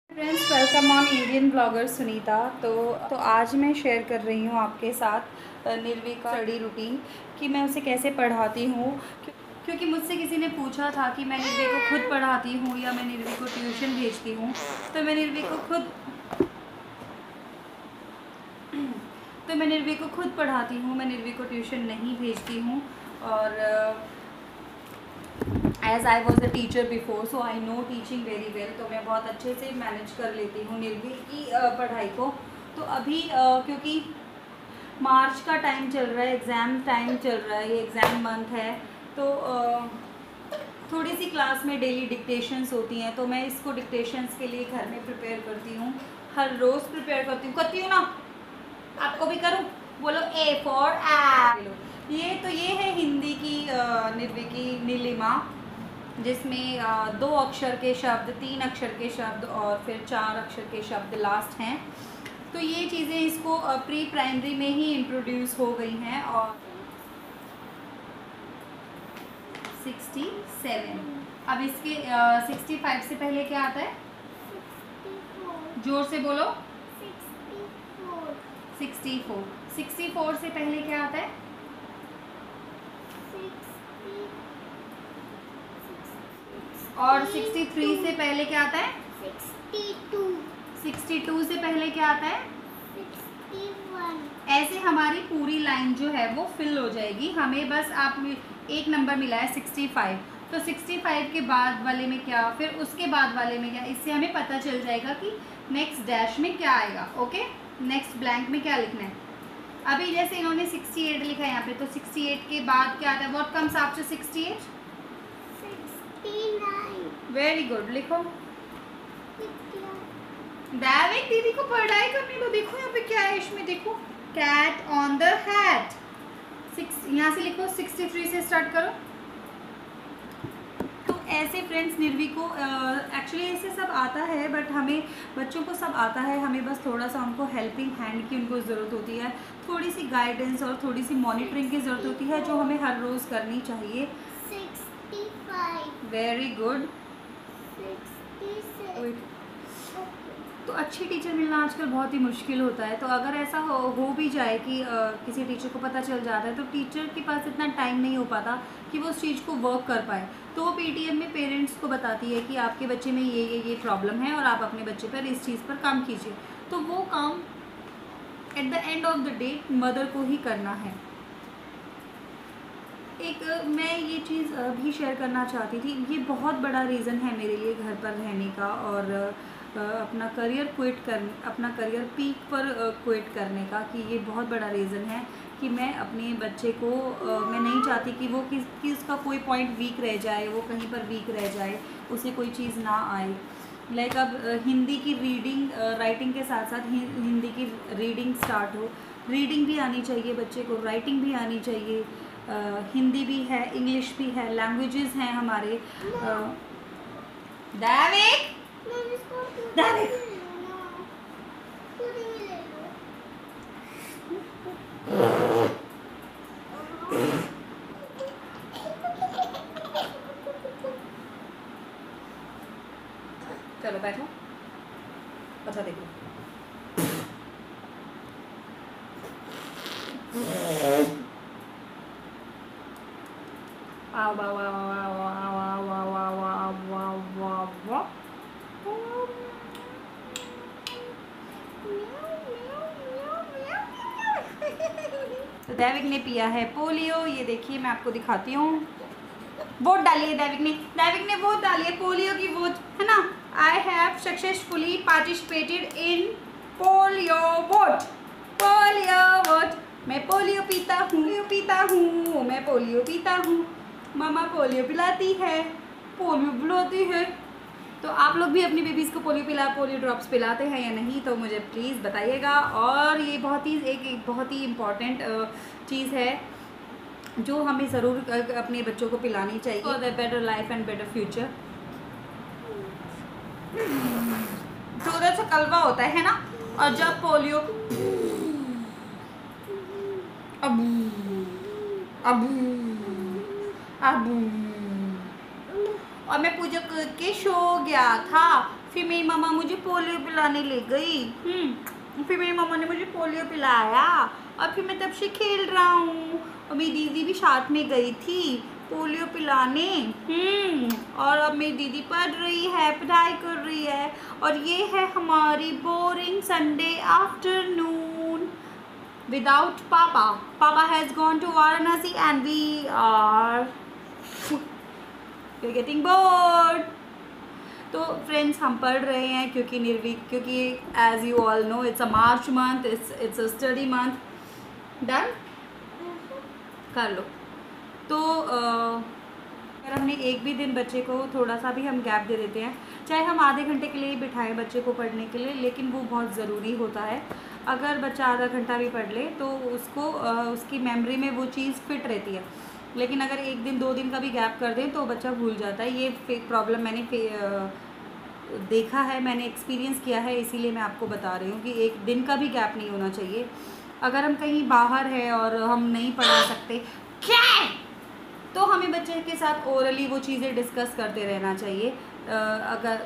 Friends, welcome on Indian blogger Sunita. तो आज मैं शेयर कर रही हूँ आपके साथ निर्वी का स्टडी रूटीन कि मैं उसे कैसे पढ़ाती हूँ। क्योंकि मुझसे किसी ने पूछा था कि मैं निर्वी को खुद पढ़ाती हूँ या मैं निर्वी को ट्यूशन भेजती हूँ। तो मैं निर्वी को खुद पढ़ाती हूँ, मैं निर्वी को ट्यूशन नहीं भेजती हूँ। और as I was a teacher before, so I know teaching very well. तो मैं बहुत अच्छे से मैनेज कर लेती हूँ निर्वी की पढ़ाई को। तो अभी क्योंकि मार्च का टाइम चल रहा है, एग्ज़ाम टाइम चल रहा है, ये एग्ज़ाम मंथ है, तो थोड़ी सी क्लास में डेली डिक्टेशंस होती हैं। तो मैं इसको डिक्टेशंस के लिए घर में प्रिपेयर करती हूँ, हर रोज़ प्रिपेयर करती हूँ ना। आपको भी करूँ? बोलो ए फॉर एप्पल। ये है हिंदी की निर्वी की नीलिमा, जिसमें 2 अक्षर के शब्द, 3 अक्षर के शब्द और फिर 4 अक्षर के शब्द लास्ट हैं। तो ये चीज़ें इसको प्री प्राइमरी में ही इंट्रोड्यूस हो गई हैं। और 67, अब इसके 65 से पहले क्या आता है? 64। जोर से बोलो। 64। 64 से पहले क्या आता है? 60। और 63 से पहले क्या आता है? 62। 62 से पहले क्या आता है? 61। ऐसे हमारी पूरी लाइन जो है वो फिल हो जाएगी। हमें बस आप एक नंबर मिला है 65, तो 65 के बाद वाले में क्या, फिर उसके बाद वाले में क्या, इससे हमें पता चल जाएगा कि नेक्स्ट डैश में क्या आएगा। ओके, नेक्स्ट ब्लैंक में क्या लिखना है। अभी जैसे इन्होंने 68 लिखा है यहाँ पे, तो 68 के बाद क्या आता है? What comes after 68? 69। Very good, लिखो। दैविक, दीदी को पढ़ाई करने दो। देखो यहाँ पे क्या है, इसमें देखो, कैट ऑन द हैट। यहाँ से लिखो, 63 से स्टार्ट करो। तो ऐसे फ्रेंड्स निर्वी को एक्चुअली ऐसे सब आता है, बट हमें बच्चों को सब आता है, हमें बस थोड़ा सा उनको हेल्पिंग हैंड की उनको ज़रूरत होती है, थोड़ी सी गाइडेंस और थोड़ी सी मॉनिटरिंग की ज़रूरत होती है, जो हमें हर रोज़ करनी चाहिए। 65। Very good. 66। तो अच्छी टीचर मिलना आजकल बहुत ही मुश्किल होता है। तो अगर ऐसा हो भी जाए कि किसी टीचर को पता चल जाता है, तो टीचर के पास इतना टाइम नहीं हो पाता कि वो उस चीज़ को वर्क कर पाए। तो वो पीटीएम में पेरेंट्स को बताती है कि आपके बच्चे में ये प्रॉब्लम है और आप अपने बच्चे पर इस चीज़ पर काम कीजिए। तो वो काम at the end of the day mother को ही करना है। एक मैं ये चीज़ भी शेयर करना चाहती थी। ये बहुत बड़ा रीज़न है मेरे लिए घर पर रहने का और अपना करियर पीक पर क्विट करने का, कि ये बहुत बड़ा रीज़न है कि मैं अपने बच्चे को मैं नहीं चाहती कि वो कि उसका कोई पॉइंट वीक रह जाए, वो कहीं पर वीक रह जाए, उसे कोई चीज़ ना आए। लाइक अब हिंदी की रीडिंग राइटिंग के साथ साथ हिंदी की रीडिंग स्टार्ट हो। रीडिंग भी आनी चाहिए बच्चे को, राइटिंग भी आनी चाहिए। हिंदी भी है, इंग्लिश भी है, लैंग्वेजेस हैं हमारे। दैविक, दैविक, चलो बैठो। अच्छा देखो, आओ वाह वाह वाह वाह वाह वाह वाह वाह वाह वाह। तो दैविक ने पिया है पोलियो। ये देखिए, मैं आपको दिखाती हूँ। वोट डाली है दैविक ने वोट डाली है, पोलियो की वोट, है ना। I have successfully participated in polio vote. मैं पोलियो पीता हूँ, मैं पोलियो पीता हूँ। मामा पोलियो पिलाती है। तो आप लोग भी अपनी बेबीज़ को पोलियो ड्रॉप्स पिलाते हैं या नहीं, तो मुझे प्लीज़ बताइएगा। और ये एक बहुत ही इम्पॉर्टेंट चीज़ है जो हमें ज़रूर अपने बच्चों को पिलानी चाहिए for the better life and better future. थोड़ा सा कलवा होता है ना, और जब पोलियो अब और मैं पूजा करके सो गया था, फिर मेरी मामा मुझे पोलियो पिलाने ले गई। फिर मेरी मामा ने मुझे पोलियो पिलाया और फिर मैं तब से खेल रहा हूँ। और मेरी दीदी भी साथ में गई थी पोलियो पिलाने। और अब मेरी दीदी पढ़ रही है, पढ़ाई कर रही है। और ये है हमारी boring Sunday afternoon without papa. Papa has gone to Varanasi and we are getting bored. तो फ्रेंड्स हम पढ़ रहे हैं क्योंकि as you all know it's a March month, it's a study month. Done कर लो। तो अगर हमने एक भी दिन बच्चे को थोड़ा सा भी हम गैप दे देते हैं, चाहे हम आधे घंटे के लिए बिठाएं बच्चे को पढ़ने के लिए, लेकिन वो बहुत ज़रूरी होता है। अगर बच्चा आधा घंटा भी पढ़ ले तो उसको उसकी मेमोरी में वो चीज़ फिट रहती है। लेकिन अगर एक दिन 2 दिन का भी गैप कर दें तो बच्चा भूल जाता है। ये प्रॉब्लम मैंने देखा है, मैंने एक्सपीरियंस किया है, इसीलिए मैं आपको बता रही हूँ कि एक दिन का भी गैप नहीं होना चाहिए। अगर हम कहीं बाहर है और हम नहीं पढ़ा सकते क्या तो हमें बच्चे के साथ ओरली वो चीज़ें डिस्कस करते रहना चाहिए। अगर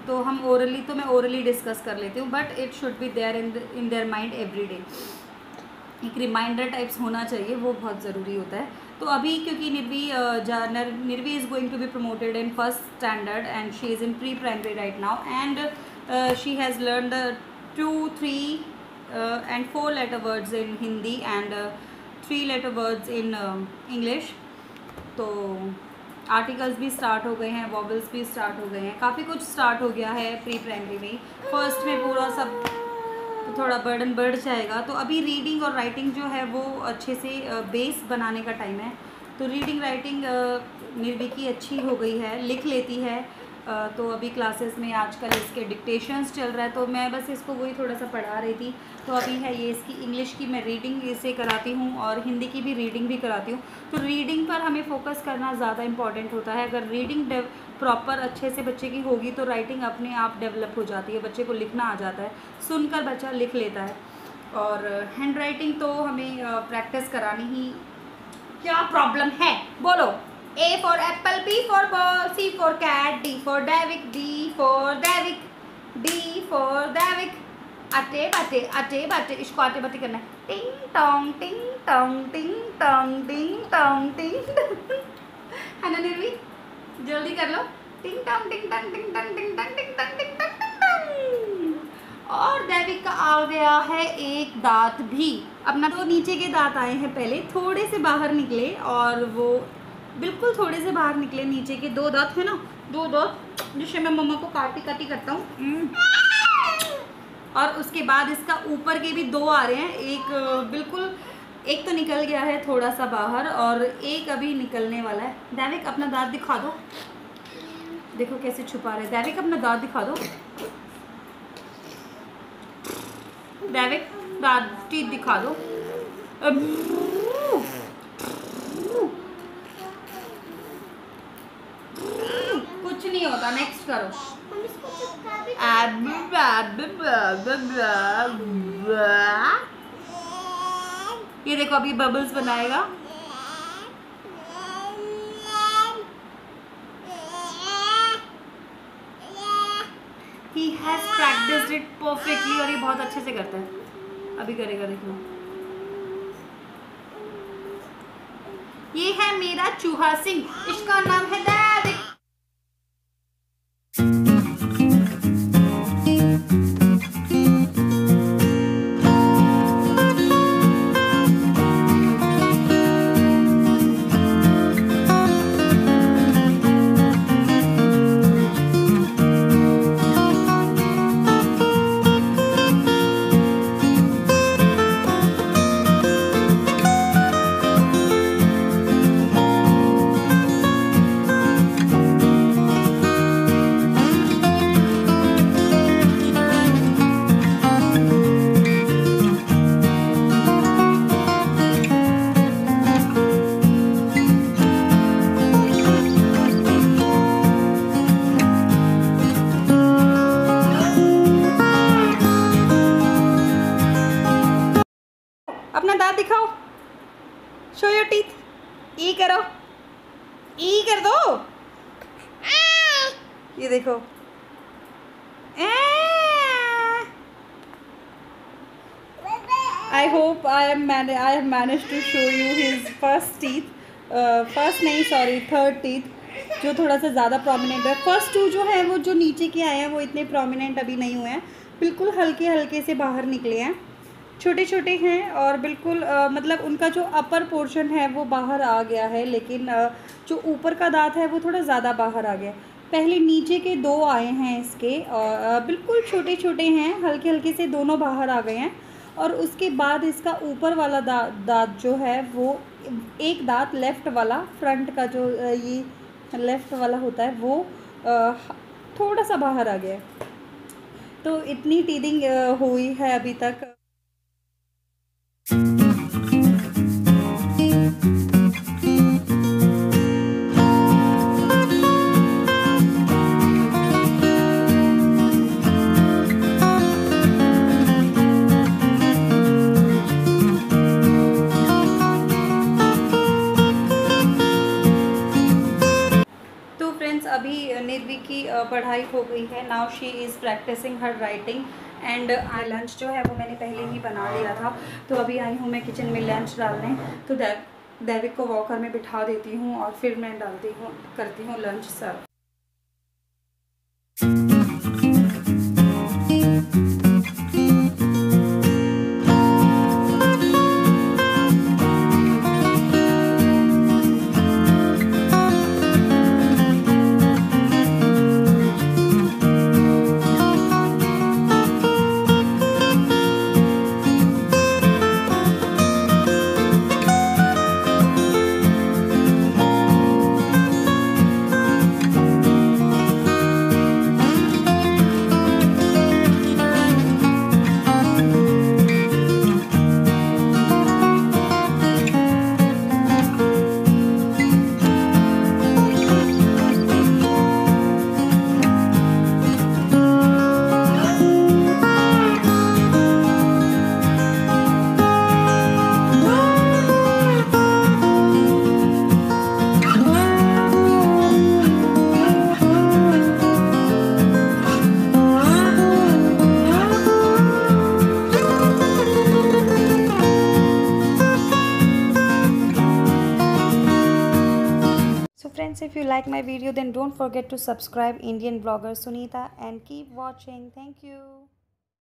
तो हम ओरली तो मैं ओरली डिस्कस कर लेती हूँ, but it should be there in their mind every day. एक रिमाइंडर टाइप्स होना चाहिए, वो बहुत ज़रूरी होता है। तो अभी क्योंकि Nirvi is going to be promoted in first standard and she is in pre primary right now and she has learn the 2, 3 and 4 letter words in Hindi and 3 letter words in English। तो articles भी start हो गए हैं, वॉबल्स भी start हो गए हैं, काफ़ी कुछ स्टार्ट हो गया है प्री प्राइमरी में। फर्स्ट में पूरा सब तो थोड़ा बर्डन बढ़ जाएगा। तो अभी रीडिंग और राइटिंग जो है वो अच्छे से बेस बनाने का टाइम है। तो रीडिंग राइटिंग निर्वी की अच्छी हो गई है, लिख लेती है। तो अभी क्लासेस में आजकल इसके डिक्टेशंस चल रहा है, तो मैं बस इसको वही थोड़ा सा पढ़ा रही थी। तो अभी है ये इसकी इंग्लिश की मैं रीडिंग इसे कराती हूँ और हिंदी की भी रीडिंग भी कराती हूँ। तो रीडिंग पर हमें फोकस करना ज़्यादा इम्पॉर्टेंट होता है। अगर रीडिंग प्रॉपर अच्छे से बच्चे की होगी तो राइटिंग अपने आप डेवलप हो जाती है, बच्चे को लिखना आ जाता है, सुनकर बच्चा लिख लेता है। और हैंड राइटिंग तो हमें प्रैक्टिस करानी ही। क्या प्रॉब्लम है बोलो? A for apple, B for ball, C for cat, D for Davick, D for Davick, D for Davick। आते बाते इसको आते बाते करना है। टिंग टोंग टिंग टोंग टिंग टोंग टिंग टोंग टिंग है ना निर्वी? जल्दी कर लो। टिंग टोंग टिंग टोंग टिंग टोंग टिंग टोंग टिंग टोंग टिंग टोंग टिंग टोंग। और दैविक का आ गया है एक दांत भी। अपना तो नीचे के दांत आए हैं, पहले थोड़े से बाहर निकले और वो बिल्कुल थोड़े से बाहर निकले। नीचे के 2 दांत है ना, 2 दांत जिससे मैं मम्मा को काटी करता हूँ। और उसके बाद इसका ऊपर के भी 2 आ रहे हैं। एक बिल्कुल, एक तो निकल गया है थोड़ा सा बाहर और एक अभी निकलने वाला है। दैविक अपना दांत दिखा दो। देखो कैसे छुपा रहे। दैविक अपना दांत दिखा दो। दैविक दांत टीथ दिखा दो। कुछ नहीं होता, नेक्स्ट करो। ये देखो अभी बबल्स बनाएगा। He has practiced it perfectly और ये बहुत अच्छे से करता है। अभी करेगा, देखो। ये है मेरा चूहा सिंह, इसका नाम है दैविक। अपना दांत दिखाओ, शो योर टीथ। ई करो, ई कर दो। ये देखो I hope I have managed to show you his first teeth. First नहीं सॉरी थर्ड टीथ जो थोड़ा सा ज़्यादा प्रोमिनेंट है। फर्स्ट टू जो है वो जो नीचे के आए हैं वो इतने प्रोमिनेंट अभी नहीं हुए हैं, बिल्कुल हल्के हल्के से बाहर निकले हैं, छोटे छोटे हैं और बिल्कुल मतलब उनका जो अपर पोर्शन है वो बाहर आ गया है, लेकिन जो ऊपर का दांत है वो थोड़ा ज़्यादा बाहर आ गया। पहले नीचे के 2 आए हैं इसके और बिल्कुल छोटे छोटे हैं, हल्के हल्के से दोनों बाहर आ गए हैं। और उसके बाद इसका ऊपर वाला दांत जो है वो एक दांत लेफ़्ट वाला फ्रंट का जो ये लेफ़्ट वाला होता है वो थोड़ा सा बाहर आ गया है। तो इतनी टीथिंग हुई है अभी तक। अभी निर्वी की पढ़ाई हो गई है। Now she is practising her writing and lunch जो है वो मैंने पहले ही बना लिया था। तो अभी आई हूँ मैं किचन में लंच डालने, तो दैविक को वॉकर में बिठा देती हूँ और फिर मैं करती हूँ lunch serve. Friends, if you like my video then don't forget to subscribe Indian blogger Sunita and keep watching. Thank you.